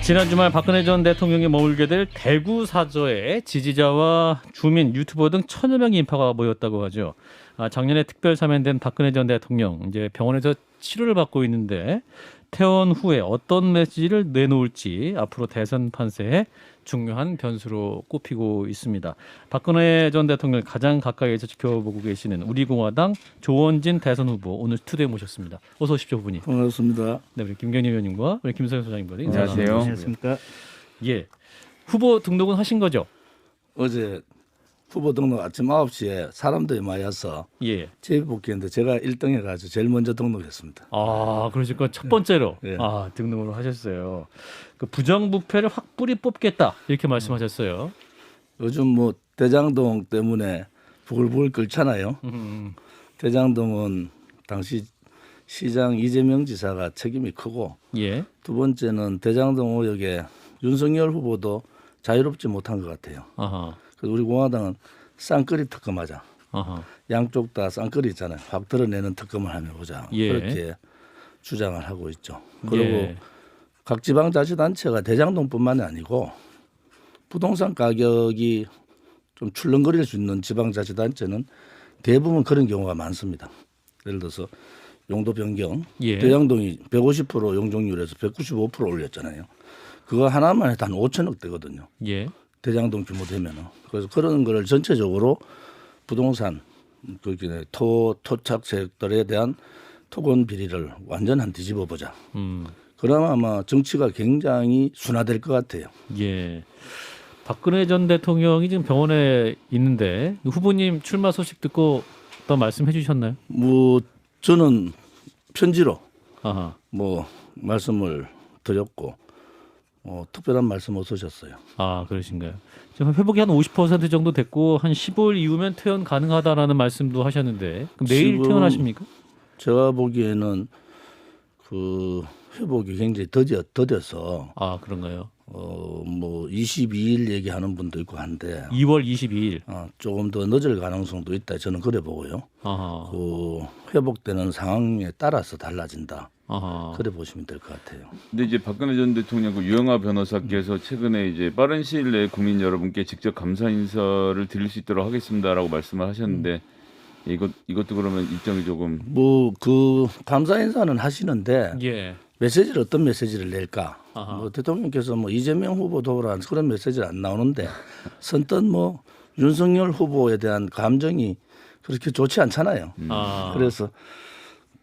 지난 주말 박근혜 전 대통령이 머물게 될 대구 사저에 지지자와 주민, 유튜버 등 1,000여 명의 인파가 모였다고 하죠. 작년에 특별 사면된 박근혜 전 대통령 이제 병원에서 치료를 받고 있는데 퇴원 후에 어떤 메시지를 내놓을지 앞으로 대선 판세에 중요한 변수로 꼽히고 있습니다. 박근혜 전 대통령을 가장 가까이에서 지켜보고 계시는 우리공화당 조원진 대선 후보 오늘 스튜디오에 모셨습니다. 어서 오십시오, 후보님. 반갑습니다. 네, 우리 김경림 의원님과 우리 김성현 소장님과 안녕하세요. 안녕하십니까. 예, 후보 등록은 하신 거죠? 어제 후보 등록 아침 9시에 사람들이 많이 와서 예. 제비뽑기했는데 제가 1등 해가지고 제일 먼저 등록했습니다. 그러시니까 첫 번째로 예. 등록을 하셨어요. 그 부정부패를 확불히 뽑겠다 이렇게 말씀하셨어요. 요즘 뭐 대장동 때문에 부글부글 끓잖아요. 대장동은 당시 시장 이재명 지사가 책임이 크고 예. 두 번째는 대장동 의혹에 윤석열 후보도 자유롭지 못한 것 같아요. 아하. 그래서 우리 공화당은 쌍끌이 특검하자. 아하. 양쪽 다 쌍끌이 있잖아요. 확 드러내는 특검을 하면 보자. 예. 그렇게 주장을 하고 있죠. 그리고 예. 각 지방자치단체가 대장동뿐만이 아니고 부동산 가격이 좀 출렁거릴 수 있는 지방자치단체는 대부분 그런 경우가 많습니다. 예를 들어서 용도 변경, 예. 대장동이 150% 용적률에서 195% 올렸잖아요. 그거 하나만 해도 한 5천억 되거든요. 예. 대장동 규모 되면은. 그래서 그런 거를 전체적으로 부동산 토착세력들에 대한 토건 비리를 완전 한 뒤집어 보자. 그러면 아마 정치가 굉장히 순화될 것 같아요. 예. 박근혜 전 대통령이 지금 병원에 있는데 후보님 출마 소식 듣고 어떤 말씀해 주셨나요? 뭐 저는 편지로 아하. 뭐 말씀을 드렸고 특별한 말씀 없으셨어요. 그러신가요? 지금 회복이 한 50% 정도 됐고 한 15일 이후면 퇴원 가능하다라는 말씀도 하셨는데 그럼 내일 지금 퇴원하십니까? 제가 보기에는 그 회복이 굉장히 더뎌서 그런가요? 뭐 22일 얘기하는 분도 있고 한데 2월 22일. 조금 더 늦을 가능성도 있다. 저는 그래 보고요. 아하. 그 회복되는 상황에 따라서 달라진다. 아하. 그래 보시면 될 것 같아요. 근데 이제 박근혜 전 대통령 그 유영하 변호사께서 최근에 이제 빠른 시일 내에 국민 여러분께 직접 감사 인사를 드릴 수 있도록 하겠습니다라고 말씀을 하셨는데 이것도 그러면 일정이 조금 뭐 그 감사 인사는 하시는데 예. 메시지를 어떤 메시지를 낼까? 아하. 뭐 대통령께서 뭐 이재명 후보 도우라는 그런 메시지는 안 나오는데 선뜻 뭐 윤석열 후보에 대한 감정이 그렇게 좋지 않잖아요. 그래서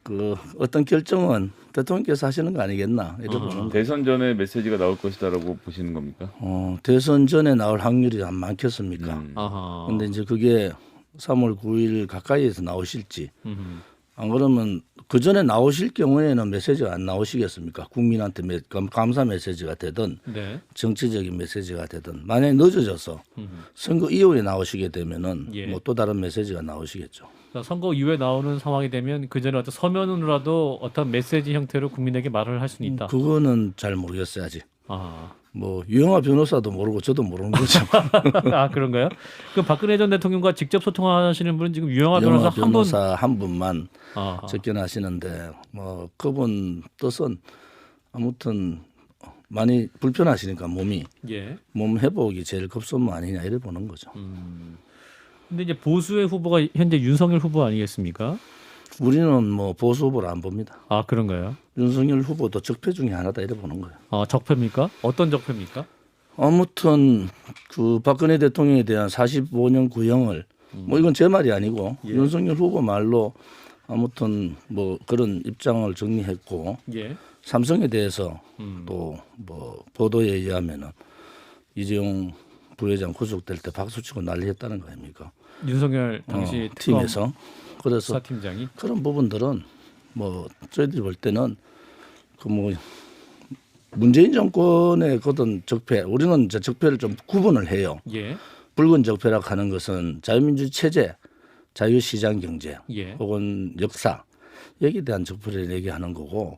그 어떤 결정은 대통령께서 하시는 거 아니겠나 이렇게 보는 거예요. 대선 전에 메시지가 나올 것이다라고 보시는 겁니까? 대선 전에 나올 확률이 안 많겠습니까? 아하. 근데 이제 그게 3월 9일 가까이에서 나오실지 안 그러면 그 전에 나오실 경우에는 메시지가 안 나오시겠습니까? 국민한테 감사 메시지가 되든 네. 정치적인 메시지가 되든 만약에 늦어져서 선거 이후에 나오시게 되면은 예. 뭐 또 다른 메시지가 나오시겠죠. 그러니까 선거 이후에 나오는 상황이 되면 그 전에 어떤 서면으로라도 어떤 메시지 형태로 국민에게 말을 할 수는 있다. 그거는 잘 모르겠어요 아직. 아. 뭐 유영하 변호사도 모르고 저도 모르는 거죠. 그런가요? 그 박근혜 전 대통령과 직접 소통하시는 분은 지금 유영하 변호사 유영하 한 분. 변호사 한 분만 아하. 접견하시는데 뭐 그분 뜻은 아무튼 많이 불편하시니까 예. 몸 회복이 제일 급선무 아니냐 이래 보는 거죠. 근데 이제 보수의 후보가 현재 윤석열 후보 아니겠습니까? 우리는 뭐 보수 후보를 안 봅니다. 그런가요? 윤석열 후보도 적폐 중에 하나다 이래 보는 거예요. 적폐입니까? 어떤 적폐입니까? 아무튼 그 박근혜 대통령에 대한 45년 구형을 뭐 이건 제 말이 아니고 예. 윤석열 후보 말로 아무튼 뭐 그런 입장을 정리했고 예. 삼성에 대해서 또 뭐 보도에 의하면은 이재용 부회장 구속될 때 박수치고 난리했다는 거 아닙니까? 윤석열 당시 특검 팀에서 그래서 수사팀장이 그런 부분들은 뭐 저희들이 볼 때는 그 뭐 문재인 정권의 그런 적폐 우리는 이제 적폐를 좀 구분을 해요. 예. 붉은 적폐라고 하는 것은 자유민주 체제, 자유시장 경제 예. 혹은 역사 여기에 대한 적폐를 얘기하는 거고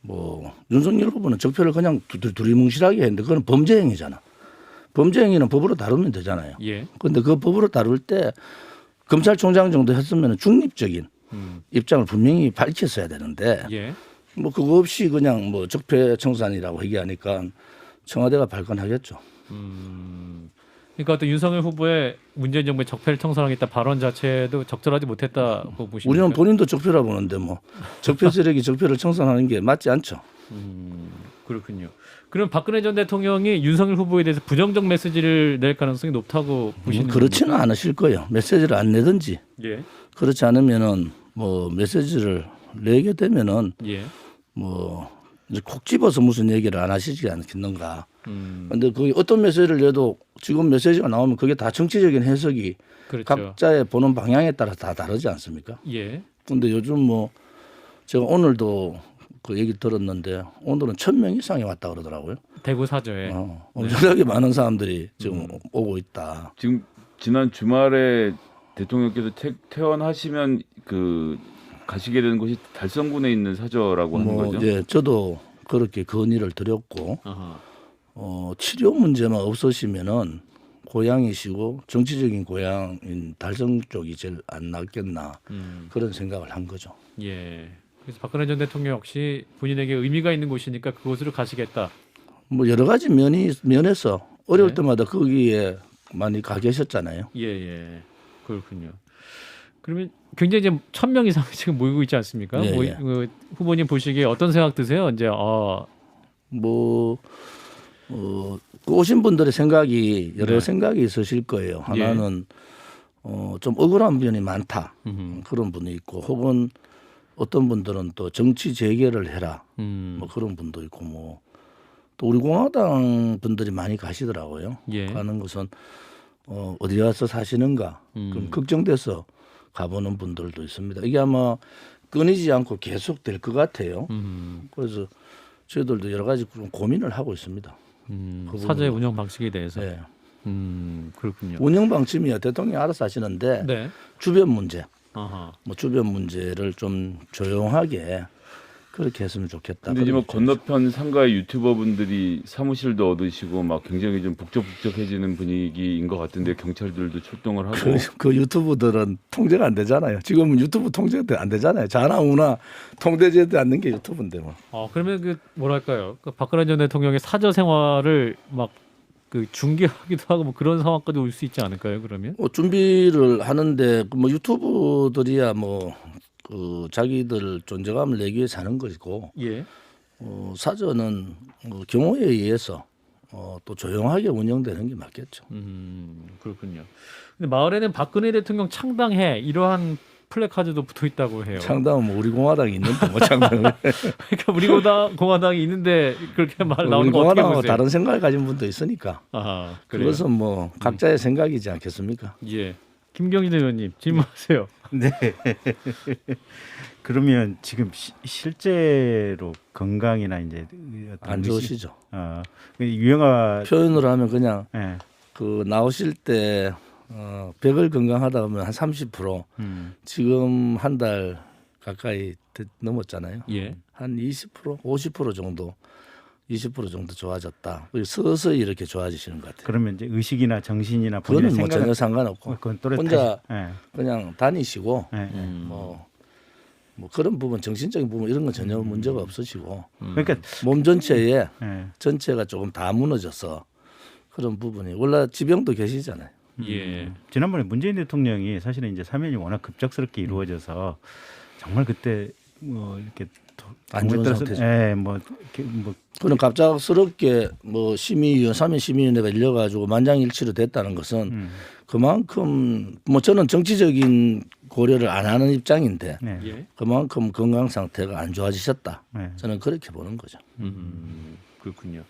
뭐 윤석열 후보는 적폐를 그냥 두리뭉실하게 했는데 그건 범죄 행위잖아. 범죄 행위는 법으로 다루면 되잖아요. 예. 그런데 그 법으로 다룰 때 검찰총장 정도 했으면 중립적인 입장을 분명히 밝혔어야 되는데 예. 뭐 그거 없이 그냥 뭐 적폐청산이라고 얘기하니까 청와대가 발간하겠죠. 그러니까 어떤 윤석열 후보의 문재인 정부의 적폐를 청산하겠다 발언 자체도 적절하지 못했다고 보십니까? 우리는 본인도 적폐라 보는데 뭐 적폐 세력이 적폐를 청산하는 게 맞지 않죠. 그렇군요. 그럼 박근혜 전 대통령이 윤석열 후보에 대해서 부정적 메시지를 낼 가능성이 높다고 보시는 겁니까? 그렇지는 않으실 거예요. 메시지를 안 내든지 예. 그렇지 않으면은 뭐 메시지를 내게 되면은 예. 뭐 이제 콕 집어서 무슨 얘기를 안 하시지 않겠는가. 음. 근데 그 어떤 메시지를 내도 지금 메시지가 나오면 그게 다 정치적인 해석이 그렇죠. 각자의 보는 방향에 따라 다 다르지 않습니까? 예. 근데 요즘 뭐 제가 오늘도 그 얘기 들었는데 오늘은 1,000명 이상이 왔다 그러더라고요. 대구 사저에. 엄청나게 많은 사람들이 지금 오고 있다. 지금 지난 주말에 대통령께서 퇴원하시면 그 가시게 되는 곳이 달성군에 있는 사저라고 하는 거죠. 예, 저도 그렇게 건의를 드렸고 아하. 치료 문제만 없으시면은 고향이시고 정치적인 고향인 달성 쪽이 제일 안 낫겠나 그런 생각을 한 거죠. 예. 그래서 박근혜 전 대통령 역시 본인에게 의미가 있는 곳이니까 그곳으로 가시겠다. 뭐 여러 가지 면에서 어려울 네. 때마다 거기에 많이 가 계셨잖아요. 예, 예. 그렇군요. 그러면 굉장히 이제 1,000명 이상 지금 모이고 있지 않습니까? 예, 예. 그 후보님 보시기에 어떤 생각 드세요? 이제 뭐 그 오신 분들의 생각이 여러 네. 생각이 있으실 거예요. 하나는 좀 억울한 면이 많다 그런 분이 있고, 혹은 어떤 분들은 또 정치 재개를 해라 뭐 그런 분도 있고, 뭐 또 우리 공화당 분들이 많이 가시더라고요. 예. 가는 것은 어디 가서 사시는가 그럼 걱정돼서 가보는 분들도 있습니다. 이게 아마 끊이지 않고 계속 될 것 같아요. 그래서 저희들도 여러 가지 고민을 하고 있습니다. 사저의 운영 방식에 대해서. 네. 그렇군요. 운영 방침이야 대통령이 알아서 하시는데 네. 주변 문제, 아하. 뭐 주변 문제를 좀 조용하게 그렇게 했으면 좋겠다. 근데 이제 뭐 건너편 상가의 유튜버 분들이 사무실도 얻으시고 막 굉장히 좀 북적북적해지는 분위기인 것 같은데 경찰들도 출동을 하고. 그 유튜브들은 통제가 안 되잖아요. 지금은 유튜브 통제가 안 되잖아요. 자나우나 통제되지 않는 게 유튜브인데 뭐. 그러면 그 뭐랄까요? 그 박근혜 전 대통령의 사저 생활을 막 그 중계하기도 하고 뭐 그런 상황까지 올 수 있지 않을까요? 그러면? 준비를 하는데 뭐 유튜브들이야 뭐 그 자기들 존재감을 내기 위해서 하는 것이고, 예. 사저는 경호에 의해서 또 조용하게 운영되는 게 맞겠죠. 그렇군요. 근데 마을에는 박근혜 대통령 창당해 이러한 플래카드도 붙어 있다고 해요. 창당은 뭐 우리 공화당이 있는데 뭐 창당을. 그러니까 우리 공화당이 있는데 그렇게 말 나오는 우리 거 어떻게 공화당하고 보세요? 다른 생각을 가진 분도 있으니까. 아, 그래요. 그것은 뭐 각자의 생각이지 않겠습니까? 예. 김경진 의원님 질문하세요. 네. 그러면 지금 실제로 건강이나 이제 어떤 안 좋으시죠? 유영아 표현으로 하면 그냥 예. 그 나오실 때 100을 건강하다 보면 한 30%, 지금 한 달 가까이 넘었잖아요. 예. 한 20%, 50% 정도, 20% 정도 좋아졌다. 그리고 서서히 이렇게 좋아지시는 것 같아요. 그러면 이제 의식이나 정신이나 본인의 그거는 뭐 생각은 전혀 상관없고 그건 또 혼자 예. 그냥 다니시고 예, 예. 뭐 그런 부분, 정신적인 부분 이런 건 전혀 문제가 없으시고, 그러니까 몸 전체에 예. 전체가 조금 다 무너져서 그런 부분이, 원래 지병도 계시잖아요. 예. 지난번에 문재인 대통령이 사실은 이제 사면이 워낙 급작스럽게 이루어져서 정말 그때 뭐 이렇게 안 좋은 상태죠. 예, 뭐 이렇게 뭐 그럼 갑작스럽게 뭐 심의위원, 사면 심의위원회가 열려가지고 만장일치로 됐다는 것은 그만큼 뭐 저는 정치적인 고려를 안 하는 입장인데 네. 예. 그만큼 건강 상태가 안 좋아지셨다. 네. 저는 그렇게 보는 거죠. 그렇군요.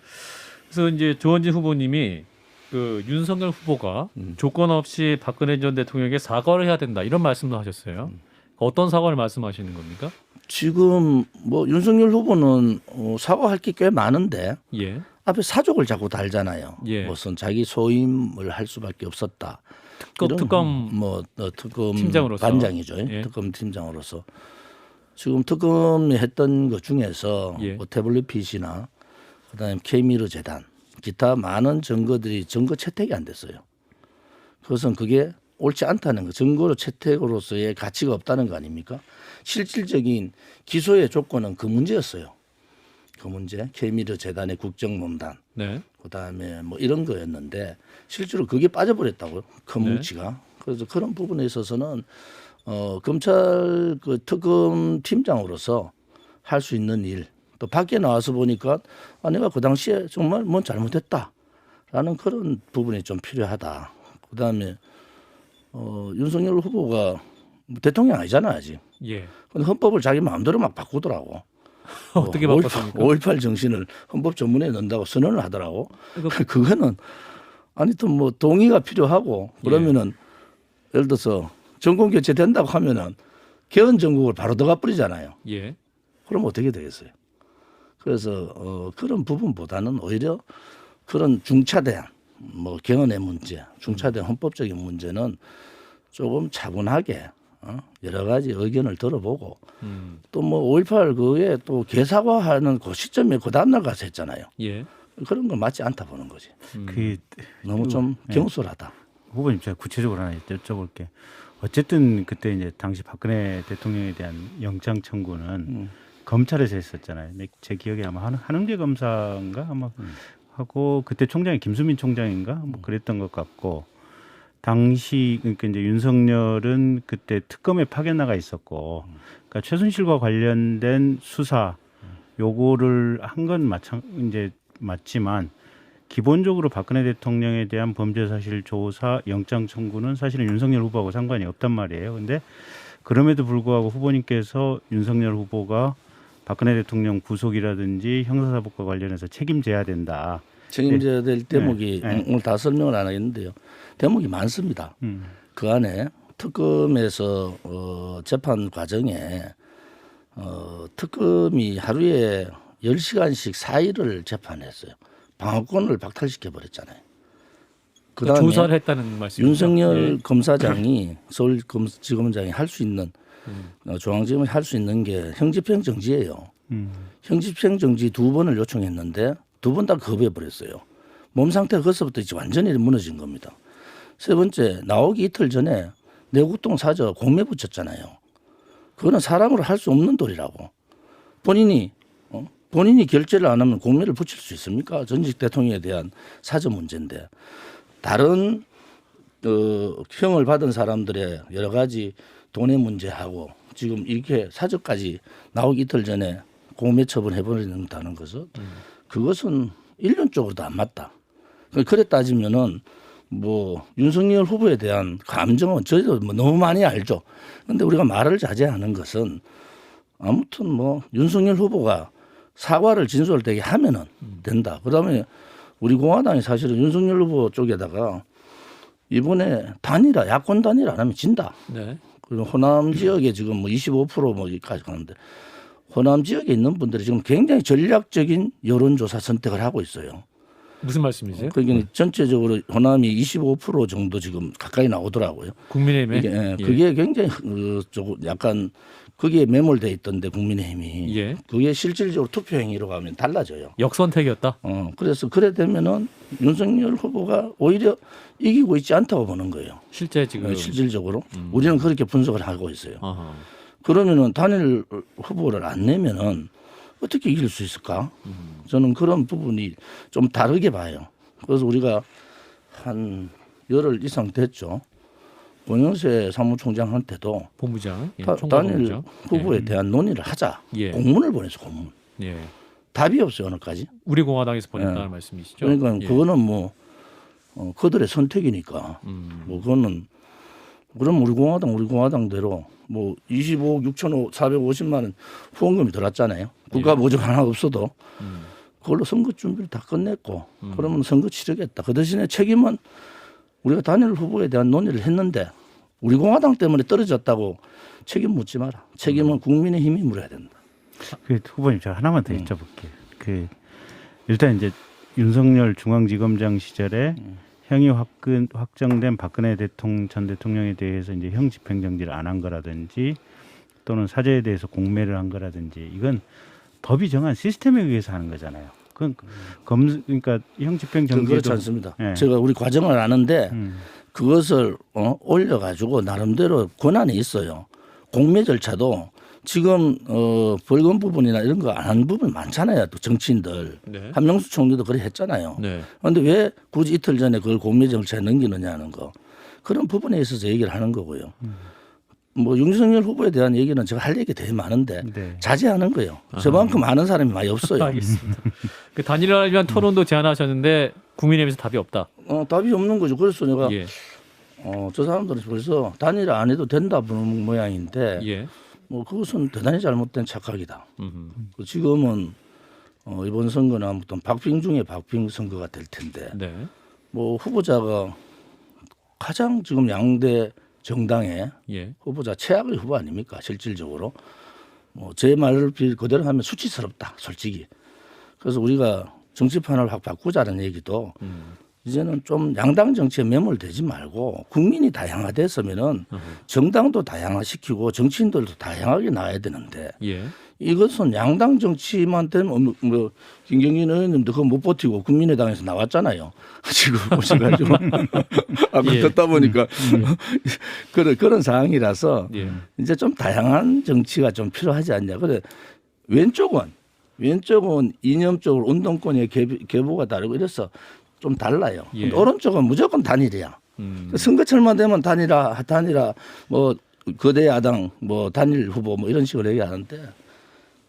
그래서 이제 조원진 후보님이 그 윤석열 후보가 조건 없이 박근혜 전 대통령에게 사과를 해야 된다 이런 말씀도 하셨어요. 어떤 사과를 말씀하시는 겁니까? 지금 뭐 윤석열 후보는 사과할 게 꽤 많은데 예. 앞에 사족을 자꾸 달잖아요. 예. 무슨 자기 소임을 할 수밖에 없었다. 이런 특검 특검 팀장으로서. 반장이죠. 예. 특검 팀장으로서 지금 특검이 했던 것 중에서 예. 뭐 태블릿 PC나 그다음에 K미러 재단 기타 많은 증거들이 증거 채택이 안 됐어요. 그것은 그게 옳지 않다는 거, 증거로 채택으로서의 가치가 없다는 거 아닙니까? 실질적인 기소의 조건은 그 문제였어요. 그 문제, 케미르 재단의 국정농단, 네. 그다음에 뭐 이런 거였는데 실제로 그게 빠져버렸다고요. 큰 네. 뭉치가. 그래서 그런 부분에 있어서는 검찰 그 특검 팀장으로서 할 수 있는 일, 또 밖에 나와서 보니까 내가 그 당시에 정말 뭔 잘못했다라는 그런 부분이 좀 필요하다. 그다음에 윤석열 후보가 대통령 아니잖아 아직. 예. 근데 헌법을 자기 마음대로 막 바꾸더라고. 어떻게 바꿨습니까? 5.18 정신을 헌법 전문에 넣는다고 선언을 하더라고. 이거- 그거는 아니 또 뭐 동의가 필요하고 그러면은 예를 들어서 정권 교체 된다고 하면은 개헌 정국을 바로 들어가 버리잖아요. 예. 그럼 어떻게 되겠어요? 그래서 그런 부분보다는 오히려 그런 중차대한 뭐 개헌의 문제, 중차대한 헌법적인 문제는 조금 차분하게 여러 가지 의견을 들어보고 또 뭐 5.18 그에 또 개사과하는 그 시점에 그 다음날 가서 했잖아요. 예. 그런 건 맞지 않다 보는 거지. 그 너무 좀 경솔하다. 후보님 제가 구체적으로 하나 여쭤볼게. 어쨌든 그때 이제 당시 박근혜 대통령에 대한 영장 청구는 검찰에서 했었잖아요. 근데 제 기억에 아마 한흥재 검사인가 아마 하고 그때 총장이 김수민 총장인가 뭐 그랬던 것 같고 당시 그러니까 이제 윤석열은 그때 특검에 파견 나가 있었고 그러니까 최순실과 관련된 수사 요거를 한 건 이제 맞지만 기본적으로 박근혜 대통령에 대한 범죄 사실 조사 영장 청구는 사실은 윤석열 후보하고 상관이 없단 말이에요. 근데 그럼에도 불구하고 후보님께서 윤석열 후보가 박근혜 대통령 구속이라든지 형사사법과 관련해서 책임져야 된다. 책임져야 될 대목이 네. 오늘 다 설명을 안 하겠는데요. 대목이 많습니다. 그 안에 특검에서 재판 과정에 특검이 하루에 10시간씩 4일을 재판했어요. 방어권을 박탈시켜 버렸잖아요. 그다음에 조사를 했다는 말씀이죠. 윤석열 예. 검사장이 서울지검장이 할 수 있는 중앙지검이 할 수 있는 게 형집행 정지예요. 형집행 정지 2번을 요청했는데 2번 다 거부해 버렸어요. 몸 상태가 그서부터 이제 완전히 무너진 겁니다. 세 번째 나오기 이틀 전에 내국동 사저 공매 붙였잖아요. 그거는 사람으로 할 수 없는 도리라고. 본인이 결재를 안 하면 공매를 붙일 수 있습니까? 전직 대통령에 대한 사저 문제인데 다른 형을 받은 사람들의 여러 가지 돈의 문제하고 지금 이렇게 사저까지 나오기 이틀 전에 공매 처분해버린다는 것은 그것은 일륜적으로도 안 맞다. 그래 따지면은 뭐 윤석열 후보에 대한 감정은 저희도 뭐 너무 많이 알죠. 그런데 우리가 말을 자제하는 것은 아무튼 뭐 윤석열 후보가 사과를 진솔을 되게 하면은 된다. 그다음에 우리 공화당이 사실은 윤석열 후보 쪽에다가 이번에 단일화, 야권 단일화 안 하면 진다. 네. 그리고 호남 지역에 지금 뭐 25% 뭐까지 가는데 호남 지역에 있는 분들이 지금 굉장히 전략적인 여론조사 선택을 하고 있어요. 무슨 말씀이세요? 그러니까 전체적으로 호남이 25% 정도 지금 가까이 나오더라고요. 국민의힘에 이게, 그게 굉장히 조금 약간 거기에 매몰돼 있던데 국민의힘이 예. 그게 실질적으로 투표 행위로 가면 달라져요. 역선택이었다. 그래서 그래 되면은 윤석열 후보가 오히려 이기고 있지 않다고 보는 거예요. 실제 지금 실질적으로 우리는 그렇게 분석을 하고 있어요. 아하. 그러면은 단일 후보를 안 내면은 어떻게 이길 수 있을까? 저는 그런 부분이 좀 다르게 봐요. 그래서 우리가 한 열흘 이상 됐죠. 권영세 사무총장한테도 본부장, 예, 단일 총괄본부장. 후보에 대한 논의를 하자. 예. 공문을 보내서 공문. 예. 답이 없어요 오늘까지. 우리 공화당에서 보냈다는 예. 말씀이시죠? 그러니까 예. 그거는 뭐 그들의 선택이니까 뭐 그거는 그럼 우리 공화당대로 뭐 25억 6,450만 원 후원금이 들어왔잖아요. 국가 보조가 하나 없어도 그걸로 선거 준비를 다 끝냈고 그러면 선거 치르겠다. 그 대신에 책임은 우리가 단일 후보에 대한 논의를 했는데 우리 공화당 때문에 떨어졌다고 책임 묻지 마라. 책임은 국민의힘이 물어야 된다. 그 후보님 제가 하나만 더 여쭤볼게요. 그 일단 이제 윤석열 중앙지검장 시절에 형이 확정된 박근혜 전 대통령에 대해서 이제 형 집행정지를 안 한 거라든지 또는 사죄에 대해서 공매를 한 거라든지 이건 법이 정한 시스템에 의해서 하는 거잖아요. 그러니까 형 집행정지도 그렇지 않습니다. 예. 제가 우리 과정을 아는데 그것을 올려가지고 나름대로 권한이 있어요. 공매 절차도 지금 벌금 부분이나 이런 거 안 한 부분 많잖아요. 또 정치인들. 네. 한명수 총리도 그래 했잖아요. 네. 그런데 왜 굳이 이틀 전에 그걸 공매 절차에 넘기느냐는 거. 그런 부분에 있어서 얘기를 하는 거고요. 뭐 윤석열 후보에 대한 얘기는 제가 할 얘기 되게 많은데 네. 자제하는 거예요. 저만큼 아는 사람이 많이 없어요. 알겠습니다. 그 단일화를 위한 토론도 제안하셨는데 국민의힘에서 답이 없다. 답이 없는 거죠. 그래서 내가 예. 저 사람들은 벌써 단일화 안 해도 된다 보는 모양인데 예. 뭐 그것은 대단히 잘못된 착각이다. 음흠. 지금은 이번 선거는 아무튼 박빙 중에 박빙 선거가 될 텐데 네. 뭐 후보자가 가장 지금 양대 정당의 예. 후보자 최악의 후보 아닙니까? 실질적으로 뭐 제 말을 그대로 하면 수치스럽다, 솔직히. 그래서 우리가 정치판을 확 바꾸자는 얘기도 이제는 좀 양당 정치에 매몰되지 말고 국민이 다양화됐으면은 정당도 다양화시키고 정치인들도 다양하게 나와야 되는데 예. 이것은 양당 정치만 되면 뭐 김경진 의원님도 그거 못 버티고 국민의당에서 나왔잖아요. 지금 오셔가지고 아까 예. 듣다 보니까 그런 상황이라서 예. 이제 좀 다양한 정치가 좀 필요하지 않냐. 그래 왼쪽은 이념적으로 운동권의 계보가 다르고 이래서 좀 달라요. 예. 근데 오른쪽은 무조건 단일이야. 선거철만 되면 단일화 뭐 거대 야당 뭐 단일 후보 뭐 이런 식으로 얘기하는데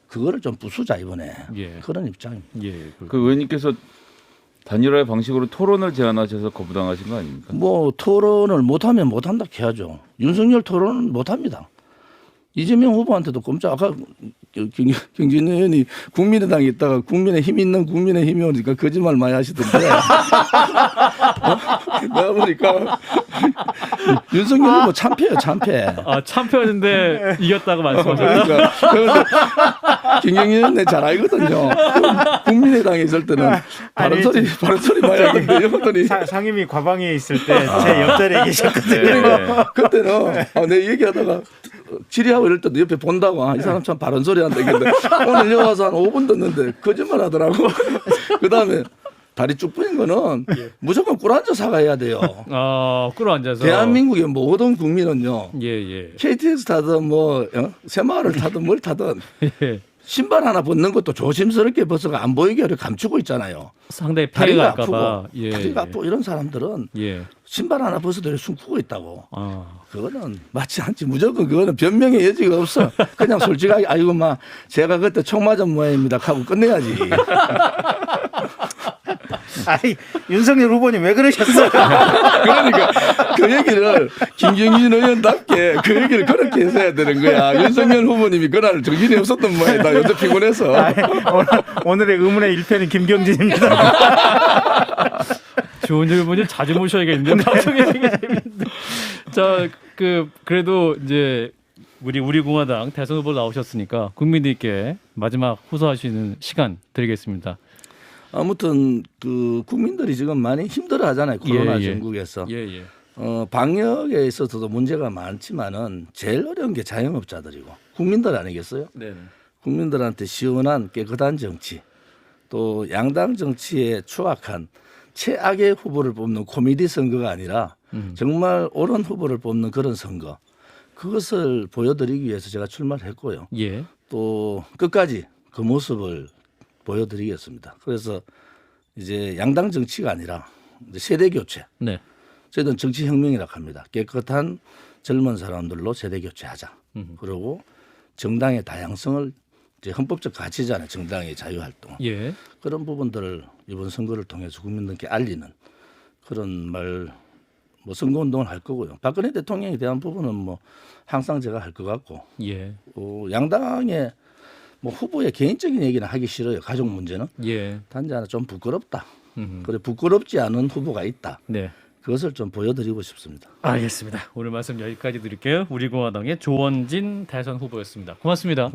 그거를 좀 부수자 이번에 예. 그런 입장입니다. 예. 그 의원님께서 단일화의 방식으로 토론을 제안하셔서 거부당하신 거 아닙니까? 뭐 토론을 못하면 못한다 해야죠. 윤석열 토론은 못합니다. 이재명 후보한테도 꼼짝 아까 경진 의원이 국민의당에 있다가 국민의힘 있는 국민의힘이 오니까 거짓말 많이 하시던데 내가 보니까 윤석열 후보 참패예요, 참패. 아, 참패였는데 이겼다고 말씀하셨어요. 그러니까 김경진 의원 잘 알거든요. 국민의당에 있을 때는 바른 소리 많이 하던데 이랬더니 상임위 과방위에 있을 때 제 옆자리에 계셨거든요. 그러니까 그때는 내 얘기하다가 질의하고 이럴 때도 옆에 본다고 이 사람 참 바른 소리 한다 했는데 오늘 여기 와서 한 5분 듣는데 거짓말 하더라고. 그다음에 다리 쭉 뿌린 거는 무조건 꿀 앉아 사과해야 돼요. 끌어 앉아서. 대한민국의 모든 국민은요. 예. KTX 타든 뭐 새마을을 타든 뭘 타든 예. 신발 하나 벗는 것도 조심스럽게 벗어가 안 보이게 감추고 있잖아요. 상당히 다리가 패가 아프고 갈까봐. 예. 다리가 아프고 이런 사람들은 예. 신발 하나 벗어도 숨고 있다고. 아. 그거는 맞지 않지. 무조건 그거는 변명의 여지가 없어. 그냥 솔직하게 아이고 막 제가 그때 총 맞은 모양입니다 하고 끝내야지. 아니 윤석열 후보님 왜 그러셨어요? 그러니까 그 얘기를 김경진 의원답게 그 얘기를 그렇게 해야 되는 거야. 윤석열 후보님이 그날 정신이 없었던 모양이다. 요새 피곤해서. 아니, 오늘의 의문의 일편은 김경진입니다. 좋은 질문을 자주 모셔야겠는데 방송에 되게 재밌는데. 자, 그래도 이제 우리 공화당 대선 후보 나오셨으니까 국민들께 마지막 호소하시는 시간 드리겠습니다. 아무튼 그 국민들이 지금 많이 힘들어하잖아요. 코로나 전국에서. 예. 방역에 있어서도 문제가 많지만은 제일 어려운 게 자영업자들이고 국민들 아니겠어요? 네. 국민들한테 시원한 깨끗한 정치, 또 양당 정치에 추악한 최악의 후보를 뽑는 코미디 선거가 아니라 정말 옳은 후보를 뽑는 그런 선거, 그것을 보여드리기 위해서 제가 출마를 했고요. 예. 또 끝까지 그 모습을 보여드리겠습니다. 그래서 이제 양당 정치가 아니라 이제 세대 교체. 네. 저희는 정치 혁명이라고 합니다. 깨끗한 젊은 사람들로 세대 교체하자. 그리고 정당의 다양성을 이제 헌법적 가치잖아요. 정당의 자유활동. 예. 그런 부분들을 이번 선거를 통해서 국민들께 알리는 그런 뭐 선거운동을 할 거고요. 박근혜 대통령에 대한 부분은 뭐 항상 제가 할 것 같고, 예. 양당의 뭐 후보의 개인적인 얘기는 하기 싫어요. 가족 문제는. 예. 단지 하나 좀 부끄럽다. 그래 부끄럽지 않은 후보가 있다. 네. 그것을 좀 보여드리고 싶습니다. 알겠습니다. 오늘 말씀 여기까지 드릴게요. 우리 공화당의 조원진 대선 후보였습니다. 고맙습니다.